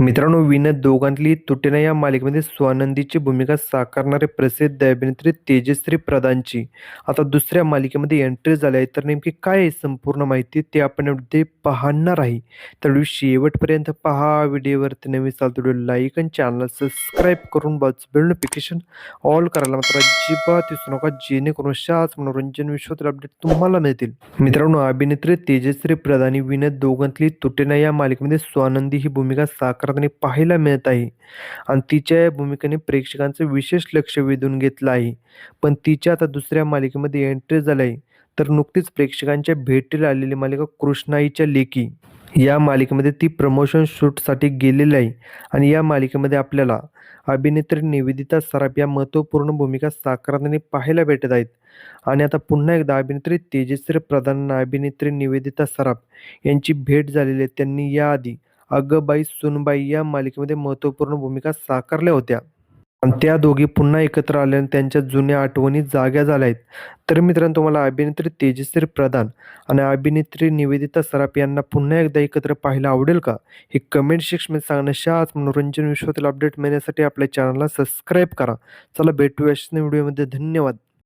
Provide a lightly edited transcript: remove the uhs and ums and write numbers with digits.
मित्रांनो, विनोद दोघांतली तुटेना या मालिकेमध्ये स्वानंदीची भूमिका साकारणारे प्रसिद्ध अभिनेत्री तेजश्री प्रधानची आता दुसऱ्या मालिकेमध्ये एंट्री झाली आहे. तर नेमकी काय आहे संपूर्ण माहिती ते आपण यामध्ये पाहणार आहे. तर व्हिडिओ शेवटपर्यंत पहा. व्हिडिओवरती नवीन असाल तर व्हिडिओ लाईक आणि चॅनल सबस्क्राईब करून बेल नोटिफिकेशन ऑल करायला मात्र अजिबात विसरू नका, जेणेकरून अशाच मनोरंजन विश्वातील अपडेट तुम्हाला मिळतील. मित्रांनो, अभिनेत्री तेजश्री प्रधान ही विनोद दोघांतली तुटेना या मालिकेमध्ये स्वानंदी ही भूमिका साकारताना पाहायला मिळत आहे आणि तिच्या या भूमिकेने प्रेक्षकांचं विशेष लक्ष वेधून घेतलं आहे. पण तिच्या आता दुसऱ्या मालिकेमध्ये एंट्री झाली आहे. तर नुकतीच प्रेक्षकांच्या भेटीला आलेली मालिका कृष्णाईच्या लेकी या मालिकेमध्ये ती प्रमोशन शूटसाठी गेलेली आहे आणि या मालिकेमध्ये आपल्याला अभिनेत्री निवेदिता सराफ या महत्त्वपूर्ण भूमिका साकारताना पाहायला भेटत आहेत. आणि आता पुन्हा एकदा अभिनेत्री तेजश्री प्रधान आणि अभिनेत्री निवेदिता सराफ यांची भेट झालेली आहे. त्यांनी याआधी अगं बाई सूनबाई या मालिकेमध्ये महत्त्वपूर्ण भूमिका साकारल्या होत्या आणि त्या दोघी पुन्हा एकत्र आल्याने त्यांच्या जुन्या आठवणी जाग्या झाल्या आहेत. तर मित्रांनो, तुम्हाला अभिनेत्री तेजश्री प्रधान आणि अभिनेत्री निवेदिता सराफ यांना पुन्हा एकदा एकत्र पाहायला आवडेल का? हे कमेंट सेक्शनमध्ये सांगणं. अशाच मनोरंजन विश्वातील अपडेट मिळण्यासाठी आपल्या चॅनलला सबस्क्राईब करा. चला भेटूया अशाच व्हिडिओमध्ये. धन्यवाद.